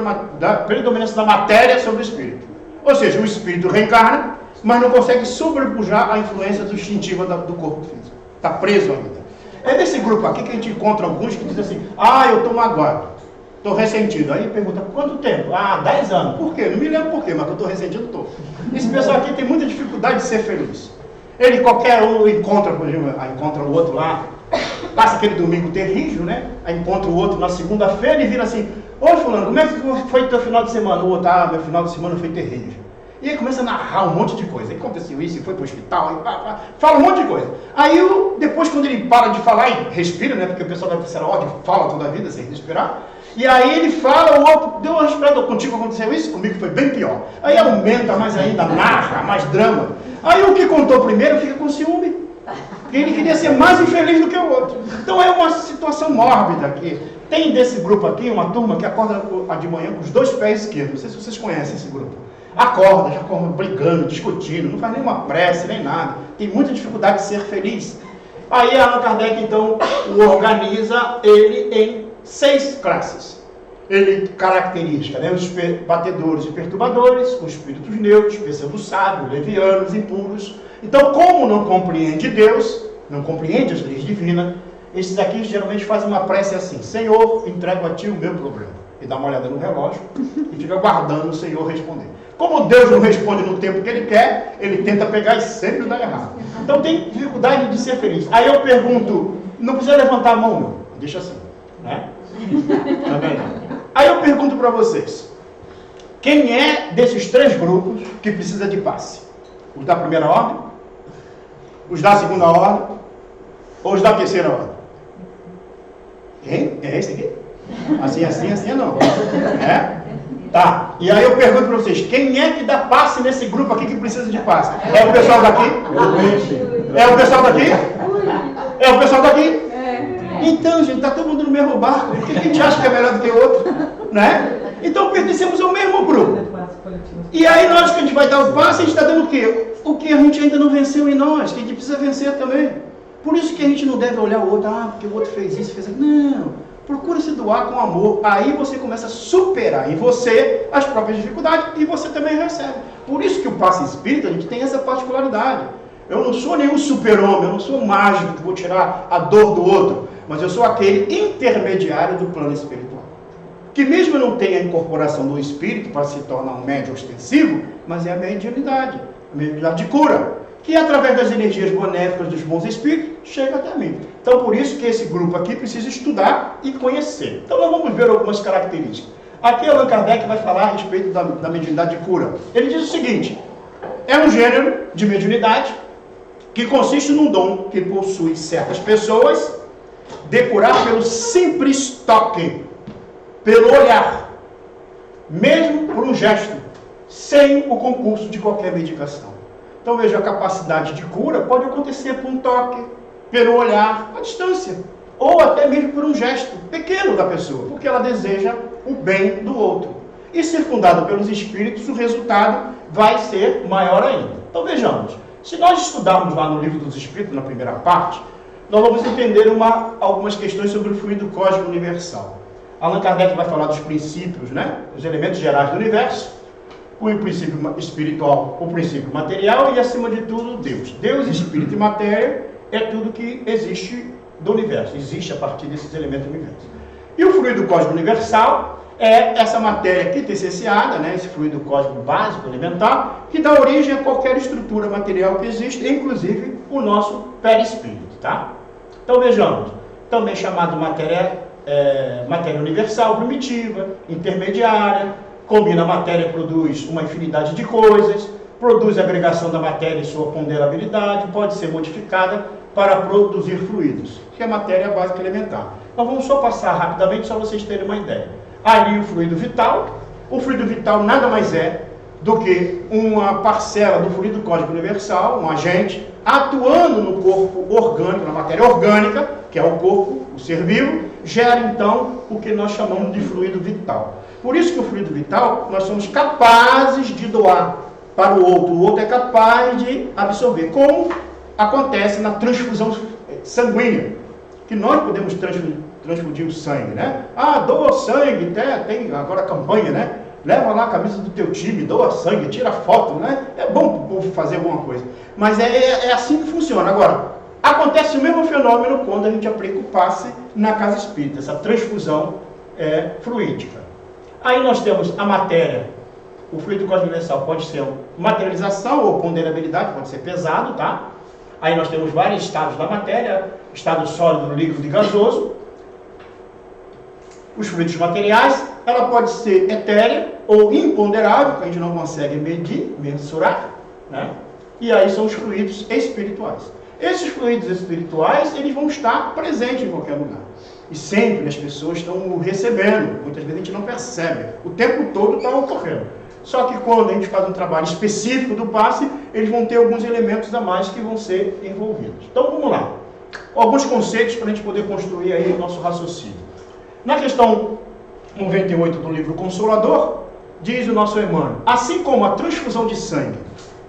predominância da matéria sobre o espírito. Ou seja, o espírito reencarna, mas não consegue sobrepujar a influência do instintiva do corpo físico. Está preso ainda. É desse grupo aqui que a gente encontra alguns que dizem assim, eu estou magoado, estou ressentido. Aí pergunta, quanto tempo? 10 anos. Por quê? Não me lembro por quê, mas que eu estou ressentido, estou. Esse pessoal aqui tem muita dificuldade de ser feliz. Ele, qualquer um, encontra, por exemplo, encontra o outro lá, passa aquele domingo terrível, né? Aí encontra o outro na segunda-feira e vira assim, ô fulano, como é que foi teu final de semana? O outro, meu final de semana foi terrível. E aí começa a narrar um monte de coisa. Aí aconteceu isso, foi para o hospital, aí fala um monte de coisa. Aí depois, quando ele para de falar e respira, né? Porque o pessoal da terceira ordem fala toda a vida sem respirar. E aí ele fala, o outro deu uma respirada, contigo aconteceu isso, comigo foi bem pior. Aí aumenta mais ainda, narra, mais drama. Aí o que contou primeiro fica com ciúme. Porque ele queria ser mais infeliz do que o outro. Então é uma situação mórbida aqui. Tem desse grupo aqui uma turma que acorda de manhã com os 2 pés esquerdos. Não sei se vocês conhecem esse grupo. Acorda, já acorda brigando, discutindo, não faz nenhuma prece, nem nada. Tem muita dificuldade de ser feliz. Aí Allan Kardec, então, organiza ele em 6 classes. Ele caracteriza, né, os batedores e perturbadores, os espíritos neutros, pseudo-sábios, levianos, impuros. Então, como não compreende Deus, não compreende as leis divinas, esses aqui geralmente fazem uma prece assim, Senhor, entrego a Ti o meu problema. E dá uma olhada no relógio e fica aguardando o Senhor responder. Como Deus não responde no tempo que Ele quer, ele tenta pegar e sempre dá errado. Então tem dificuldade de ser feliz. Aí eu pergunto, não precisa levantar a mão não, deixa assim, né? Também não. Aí eu pergunto para vocês, quem é desses 3 grupos que precisa de passe? Os da primeira ordem? Os da segunda ordem? Ou os da terceira ordem? Quem? É esse aqui? Assim não. É? Tá. E aí eu pergunto para vocês, quem é que dá passe nesse grupo aqui que precisa de passe? É o pessoal daqui? É o pessoal daqui? É o pessoal daqui? Então, gente, está todo mundo no mesmo barco. Por que a gente acha que é melhor do que o outro? Né? Então pertencemos ao mesmo grupo. E aí nós que a gente vai dar o passe, a gente está dando o quê? O que a gente ainda não venceu em nós, que a gente precisa vencer também. Por isso que a gente não deve olhar o outro, porque o outro fez isso, fez aquilo. Não. Procura se doar com amor. Aí você começa a superar em você as próprias dificuldades e você também recebe. Por isso que o passe espírita, a gente tem essa particularidade. Eu não sou nenhum super-homem, eu não sou mágico que vou tirar a dor do outro, mas eu sou aquele intermediário do plano espiritual. Que mesmo não tenha a incorporação do espírito para se tornar um médium ostensivo, mas é a mediunidade de cura, que através das energias benéficas dos bons espíritos, chega até mim. Então por isso que esse grupo aqui precisa estudar e conhecer. Então nós vamos ver algumas características. Aqui Allan Kardec vai falar a respeito da mediunidade de cura. Ele diz o seguinte, é um gênero de mediunidade que consiste num dom que possui certas pessoas de curar pelo simples toque, pelo olhar, mesmo por um gesto, sem o concurso de qualquer medicação. Então veja, a capacidade de cura pode acontecer por um toque, pelo olhar à distância, ou até mesmo por um gesto pequeno da pessoa, porque ela deseja o bem do outro. E circundado pelos Espíritos, o resultado vai ser maior ainda. Então vejamos, se nós estudarmos lá no Livro dos Espíritos, na primeira parte, nós vamos entender algumas questões sobre o fluido cósmico universal. Allan Kardec vai falar dos princípios, né? Os elementos gerais do universo, o princípio espiritual, o princípio material e, acima de tudo, Deus. Deus, espírito e matéria é tudo que existe do universo, existe a partir desses elementos do universo. E o fluido cósmico universal é essa matéria quintessenciada, né? Esse fluido cósmico básico, elementar, que dá origem a qualquer estrutura material que existe, inclusive o nosso perispírito, tá? Então vejamos, também chamado matéria universal, primitiva, intermediária, combina a matéria, produz uma infinidade de coisas, produz a agregação da matéria e sua ponderabilidade, pode ser modificada para produzir fluidos, que é a matéria básica elementar. Nós vamos só passar rapidamente, só vocês terem uma ideia. Ali o fluido vital nada mais é do que uma parcela do fluido cósmico universal, um agente, atuando no corpo orgânico, na matéria orgânica, que é o corpo, o ser vivo, gera então o que nós chamamos de fluido vital. Por isso que o fluido vital nós somos capazes de doar para o outro é capaz de absorver, como acontece na transfusão sanguínea, que nós podemos transfundir o sangue, né? Doa sangue, tem agora a campanha, né? Leva lá a camisa do teu time, doa sangue, tira foto, né? É bom para o povo fazer alguma coisa. Mas é assim que funciona. Agora, acontece o mesmo fenômeno quando a gente aplica o passe na casa espírita, essa transfusão fluídica. Aí nós temos a matéria, o fluido cósmico universal pode ser materialização ou ponderabilidade, pode ser pesado, tá? Aí nós temos vários estados da matéria, estado sólido, líquido e gasoso. Os fluidos materiais, ela pode ser etérea ou imponderável, que a gente não consegue medir, mensurar, né? E aí são os fluidos espirituais. Esses fluidos espirituais, eles vão estar presentes em qualquer lugar. E sempre as pessoas estão recebendo, muitas vezes a gente não percebe, o tempo todo está ocorrendo. Só que quando a gente faz um trabalho específico do passe, eles vão ter alguns elementos a mais que vão ser envolvidos. Então vamos lá. Alguns conceitos para a gente poder construir aí o nosso raciocínio. Na questão 98 do livro Consolador, diz o nosso Emmanuel, assim como a transfusão de sangue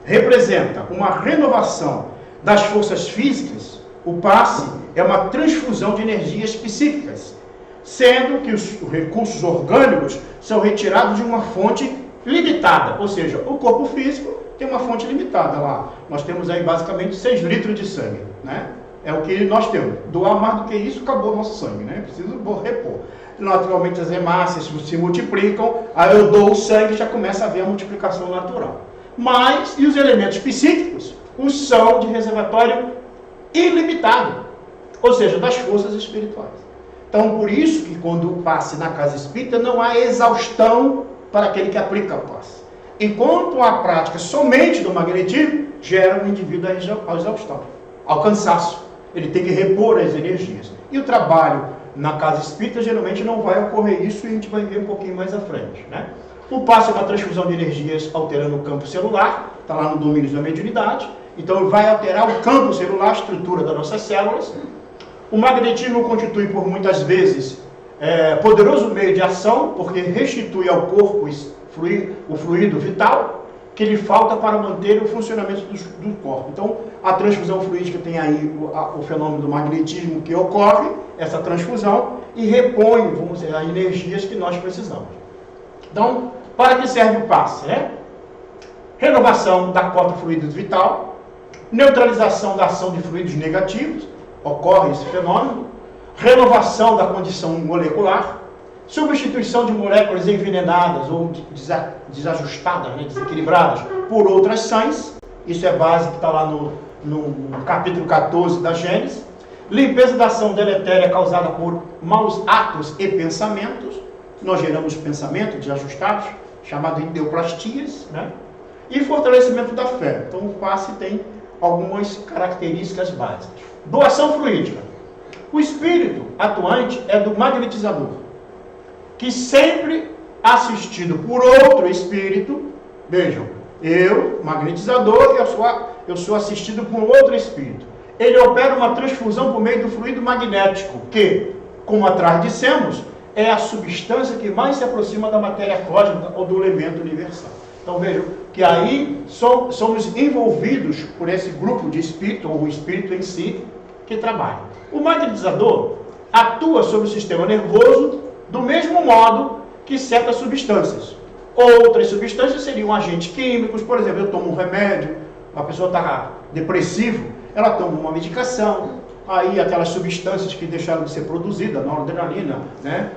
representa uma renovação das forças físicas, o passe é uma transfusão de energias psíquicas, sendo que os recursos orgânicos são retirados de uma fonte limitada, ou seja, o corpo físico tem uma fonte limitada lá. Nós temos aí basicamente 6 litros de sangue, né? É o que nós temos. Doar mais do que isso, acabou o nosso sangue, né? Preciso repor. Naturalmente as hemácias se multiplicam, aí eu dou o sangue e já começa a haver a multiplicação natural. Mas, e os elementos psíquicos? Os são de reservatório ilimitado, ou seja, das forças espirituais. Então, por isso que quando o passe na casa espírita, não há exaustão para aquele que aplica o passe. Enquanto a prática somente do magnetismo gera o indivíduo à exaustão, ao cansaço. Ele tem que repor as energias. E o trabalho na casa espírita, geralmente não vai ocorrer isso, e a gente vai ver um pouquinho mais à frente, né? O passe é uma transfusão de energias alterando o campo celular, está lá no domínio da mediunidade, então vai alterar o campo celular, a estrutura das nossas células. O magnetismo constitui por muitas vezes poderoso meio de ação, porque restitui ao corpo o fluido vital que lhe falta para manter o funcionamento do corpo. Então, a transfusão fluídica tem aí o fenômeno do magnetismo que ocorre, essa transfusão, e repõe, vamos dizer, as energias que nós precisamos. Então, para que serve o passe, né? Renovação da cota fluido vital, neutralização da ação de fluidos negativos, ocorre esse fenômeno, renovação da condição molecular, substituição de moléculas envenenadas ou desajustadas, né, desequilibradas, por outras sãs, isso é base que está lá no capítulo 14 da Gênesis, limpeza da ação deletéria causada por maus atos e pensamentos, nós geramos pensamentos desajustados, chamados ideoplastias, né? E fortalecimento da fé. Então o passe tem algumas características básicas. Doação fluídica. O espírito atuante é do magnetizador, que sempre assistido por outro espírito, vejam, eu, magnetizador, eu sou assistido por outro espírito. ele opera uma transfusão por meio do fluido magnético, que, como atrás dissemos, é a substância que mais se aproxima da matéria cósmica ou do elemento universal. Então vejam que aí somos envolvidos por esse grupo de espírito, ou o espírito em si, que trabalha. O magnetizador atua sobre o sistema nervoso do mesmo modo que certas substâncias. Outras substâncias seriam agentes químicos, por exemplo, eu tomo um remédio, a pessoa está depressiva, ela toma uma medicação, aí aquelas substâncias que deixaram de ser produzidas, a noradrenalina, né?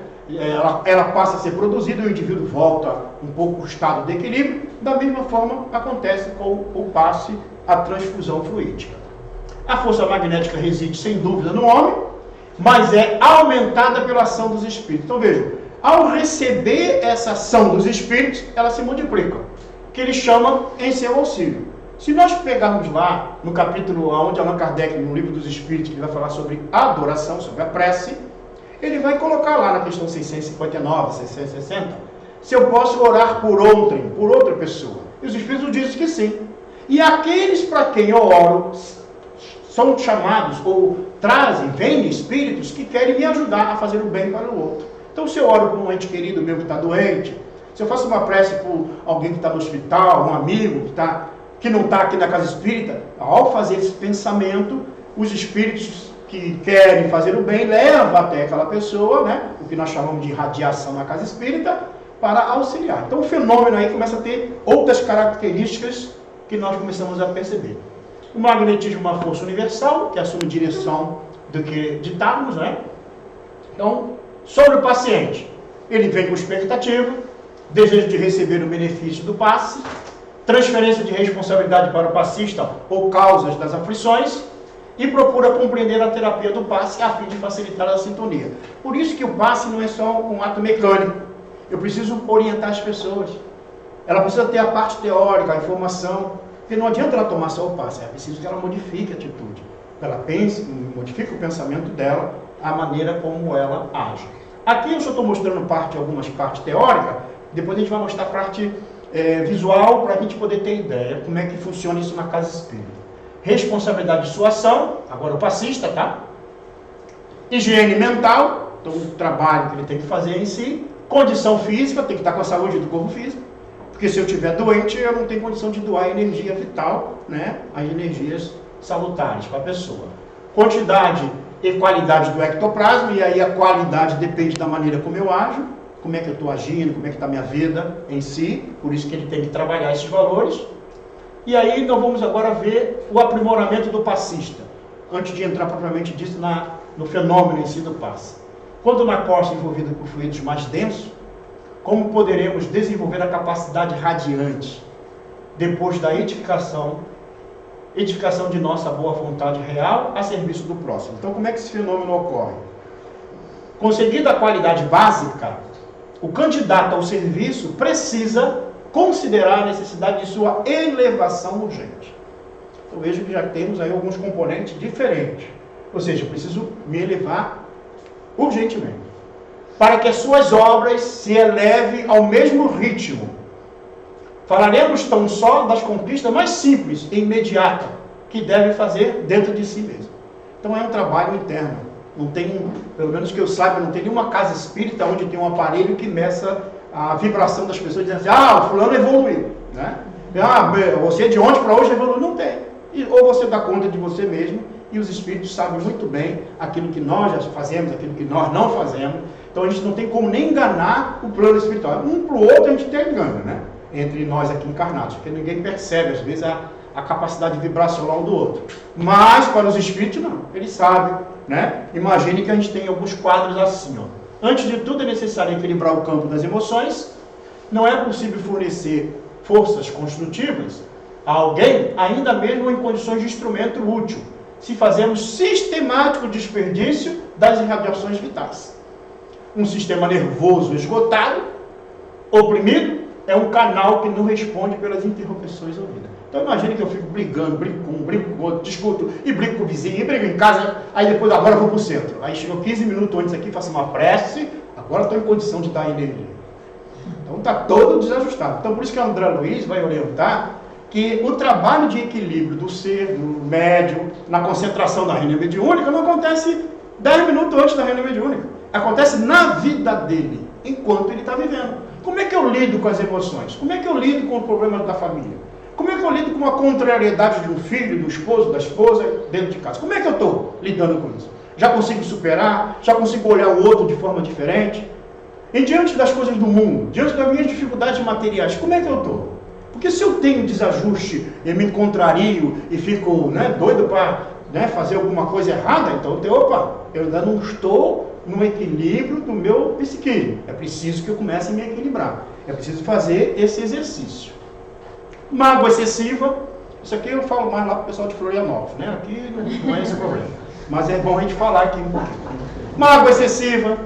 Ela passa a ser produzida e o indivíduo volta um pouco ao estado de equilíbrio. Da mesma forma acontece com o passe, a transfusão fluídica. A força magnética reside sem dúvida no homem, mas é aumentada pela ação dos espíritos. Então vejam, ao receber essa ação dos espíritos, ela se multiplica, que ele chama em seu auxílio. Se nós pegarmos lá no capítulo onde Allan Kardec, no livro dos Espíritos, que vai falar sobre a adoração, sobre a prece, ele vai colocar lá na questão 659, 660, se eu posso orar por outrem, por outra pessoa. E os Espíritos dizem que sim. E aqueles para quem eu oro são chamados ou vêm espíritos que querem me ajudar a fazer o bem para o outro. Então, se eu oro por um ente querido meu que está doente, se eu faço uma prece por alguém que está no hospital, um amigo que não está aqui na casa espírita, ao fazer esse pensamento, os espíritos que querem fazer o bem levam até aquela pessoa, né, o que nós chamamos de radiação na casa espírita, para auxiliar. Então o fenômeno aí começa a ter outras características que nós começamos a perceber. O magnetismo é uma força universal, que assume direção do que ditamos, né? Então, sobre o paciente, ele vem com expectativa, desejo de receber o benefício do passe, transferência de responsabilidade para o passista ou causas das aflições, e procura compreender a terapia do passe a fim de facilitar a sintonia. Por isso que o passe não é só um ato mecânico. Eu preciso orientar as pessoas. Ela precisa ter a parte teórica, a informação, porque não adianta ela tomar só o passe, é preciso que ela modifique a atitude. Ela pense, modifique o pensamento dela, a maneira como ela age. Aqui eu só estou mostrando algumas partes teóricas, depois a gente vai mostrar a parte visual para a gente poder ter ideia como é que funciona isso na casa espírita. Responsabilidade de sua ação, agora o passista, tá? Higiene mental, então o trabalho que ele tem que fazer em si. Condição física, tem que estar com a saúde do corpo físico, porque se eu estiver doente, eu não tenho condição de doar energia vital, né? As energias salutares para a pessoa. Quantidade e qualidade do ectoplasma, e aí a qualidade depende da maneira como eu ajo, como é que eu estou agindo, como é que está a minha vida em si, por isso que ele tem que trabalhar esses valores. E aí nós vamos agora ver o aprimoramento do passista, antes de entrar propriamente disso no fenômeno em si do passe. Quando na corça envolvida por fluidos mais densos, como poderemos desenvolver a capacidade radiante, depois da edificação de nossa boa vontade real a serviço do próximo? Então como é que esse fenômeno ocorre? Conseguida a qualidade básica, o candidato ao serviço precisa considerar a necessidade de sua elevação urgente. Então veja que já temos aí alguns componentes diferentes. Ou seja, eu preciso me elevar urgentemente, para que as suas obras se elevem ao mesmo ritmo. Falaremos tão só das conquistas mais simples e imediatas que deve fazer dentro de si mesmo. Então é um trabalho interno. Não tem, pelo menos que eu saiba, não tem nenhuma casa espírita onde tem um aparelho que meça a vibração das pessoas, dizendo assim, o fulano evoluiu, né? Você de ontem para hoje evoluiu. Não tem. Ou você dá conta de você mesmo, e os espíritos sabem muito bem aquilo que nós já fazemos, aquilo que nós não fazemos. Então a gente não tem como nem enganar o plano espiritual. Um para o outro a gente tem engano, né? Entre nós aqui encarnados, porque ninguém percebe às vezes a capacidade vibracional do outro. Mas para os espíritos não, eles sabem, né? Imagine que a gente tem alguns quadros assim, ó. Antes de tudo é necessário equilibrar o campo das emoções. Não é possível fornecer forças construtivas a alguém, ainda mesmo em condições de instrumento útil, se fazemos sistemático desperdício das irradiações vitais. Um sistema nervoso esgotado, oprimido, é um canal que não responde pelas interrupções ouvidas. Então imagine que eu fico brigando, brinco com um, brinco com outro, discuto, e brinco com o vizinho, e brigo em casa, aí depois agora eu vou para o centro. Aí chegou 15 minutos antes aqui, faço uma prece, agora estou em condição de dar energia. Então está todo desajustado. Então por isso que a André Luiz vai orientar que o trabalho de equilíbrio do ser, do médium, na concentração da reunião mediúnica, não acontece 10 minutos antes da reunião mediúnica. Acontece na vida dele, enquanto ele está vivendo. Como é que eu lido com as emoções? Como é que eu lido com o problema da família? Como é que eu lido com a contrariedade de um filho, do esposo, da esposa, dentro de casa? Como é que eu estou lidando com isso? Já consigo superar? Já consigo olhar o outro de forma diferente? E diante das coisas do mundo, diante das minhas dificuldades materiais, como é que eu estou? Porque se eu tenho desajuste e me contrario e fico doido para fazer alguma coisa errada, então eu ainda não estou no equilíbrio do meu psiquismo. É preciso que eu comece a me equilibrar. É preciso fazer esse exercício. Mágoa excessiva, isso aqui eu falo mais lá para o pessoal de Florianópolis, né? Aqui não é esse o problema. Mas é bom a gente falar aqui um pouquinho. Mágoa excessiva,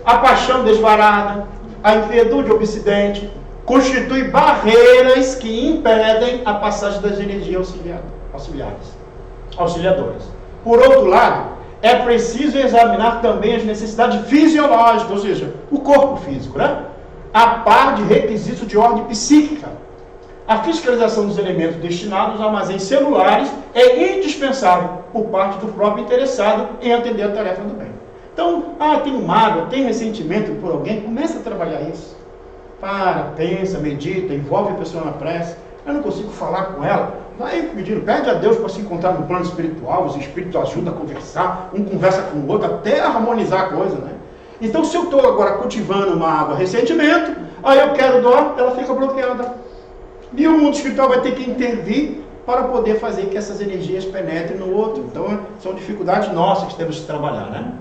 a paixão desvarada, a inquietude obsidente, constitui barreiras que impedem a passagem das energias auxiliadoras. Por outro lado, é preciso examinar também as necessidades fisiológicas, ou seja, o corpo físico, né? A par de requisitos de ordem psíquica. A fiscalização dos elementos destinados a armazéns celulares é indispensável por parte do próprio interessado em atender a tarefa do bem. Então, tenho mágoa, tenho ressentimento por alguém, começa a trabalhar isso. Pensa, medita, envolve a pessoa na prece. Eu não consigo falar com ela. Vai pedindo, pede a Deus para se encontrar no plano espiritual, os espíritos ajudam a conversar, um conversa com o outro, até harmonizar a coisa, né? Então, se eu estou agora cultivando mágoa, ressentimento, aí eu quero doar, ela fica bloqueada. E o mundo espiritual vai ter que intervir para poder fazer que essas energias penetrem no outro. Então, são dificuldades nossas que temos que trabalhar, né?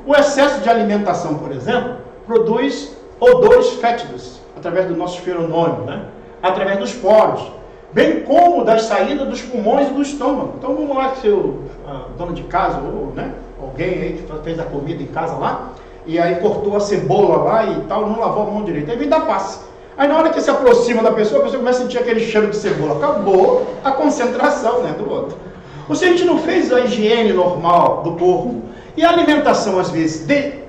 O excesso de alimentação, por exemplo, produz odores fétidos, através do nosso feromônio, né? Através dos poros, bem como das saídas dos pulmões e do estômago. Então, vamos lá que seu dono de casa, ou alguém aí que fez a comida em casa lá, e aí cortou a cebola lá e tal, não lavou a mão direito, aí vem dar passe. Aí na hora que se aproxima da pessoa, a pessoa começa a sentir aquele cheiro de cebola. Acabou a concentração, do outro. Ou seja, a gente não fez a higiene normal do corpo. E a alimentação, às vezes,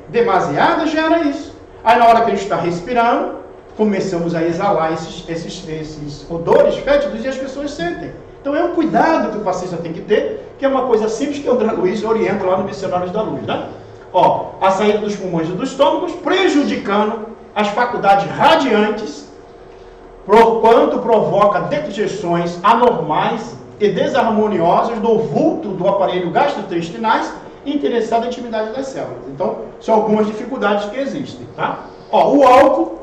demasiada, gera isso. Aí na hora que a gente está respirando, começamos a exalar esses odores fétidos e as pessoas sentem. Então é um cuidado que o paciente tem que ter, que é uma coisa simples que o André Luiz orienta lá no Missionários da Luz, né? A saída dos pulmões e dos estômagos, prejudicando as faculdades radiantes, porquanto provoca dejeções anormais e desarmoniosas do vulto do aparelho gastrointestinais interessado na intimidade das células. Então, são algumas dificuldades que existem, tá? O álcool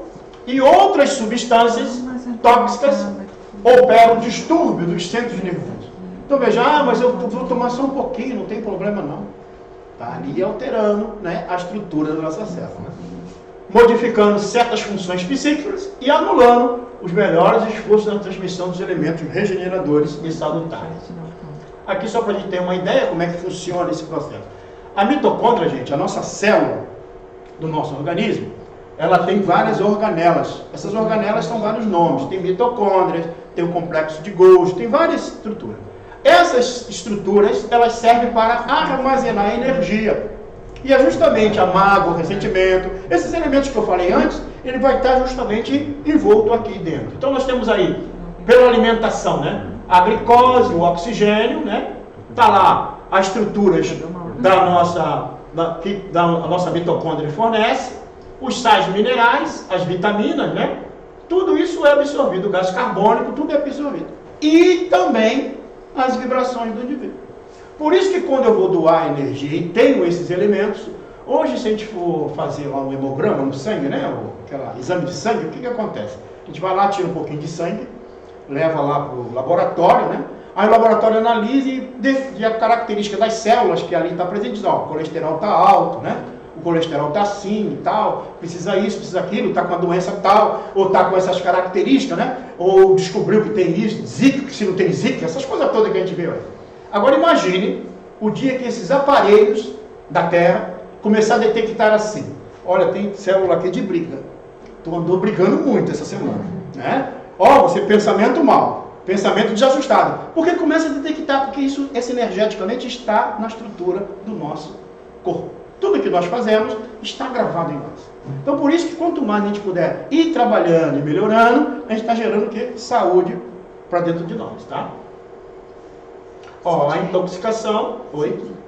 e outras substâncias tóxicas operam distúrbio dos centros nervosos. Então, veja, mas eu vou tomar só um pouquinho, não tem problema não. Está ali alterando, a estrutura da nossa célula. Modificando certas funções psíquicas e anulando os melhores esforços na transmissão dos elementos regeneradores e salutares. Aqui só para a gente ter uma ideia como é que funciona esse processo. A mitocôndria, gente, a nossa célula do nosso organismo, ela tem várias organelas. Essas organelas são vários nomes. Tem mitocôndrias, tem o complexo de Golgi, tem várias estruturas. Essas estruturas, elas servem para armazenar energia. E é justamente a mágoa, o ressentimento, esses elementos que eu falei antes, ele vai estar justamente envolto aqui dentro. Então nós temos aí, pela alimentação, a glicose, o oxigênio, está lá as estruturas que a nossa mitocôndria fornece, os sais minerais, as vitaminas, tudo isso é absorvido, o gás carbônico, tudo é absorvido. E também as vibrações do indivíduo. Por isso que quando eu vou doar energia e tenho esses elementos, hoje se a gente for fazer lá um hemograma no sangue, aquele exame de sangue, o que acontece? A gente vai lá, tira um pouquinho de sangue, leva lá para o laboratório, aí o laboratório analisa e define a característica das células que ali está presente. O colesterol está alto, o colesterol está assim e tal, precisa isso, precisa aquilo, está com a doença tal, ou está com essas características, ou descobriu que tem isso, zika, se não tem zika, essas coisas todas que a gente vê aí. Agora imagine o dia que esses aparelhos da Terra começar a detectar assim, olha, tem célula aqui de briga, tu andou brigando muito essa semana, você pensamento mal, pensamento desajustado, porque começa a detectar, porque esse energeticamente está na estrutura do nosso corpo. Tudo que nós fazemos está gravado em nós. Então por isso que quanto mais a gente puder ir trabalhando e melhorando, a gente está gerando o quê? Saúde para dentro de nós, tá? Ó, a intoxicação, oi?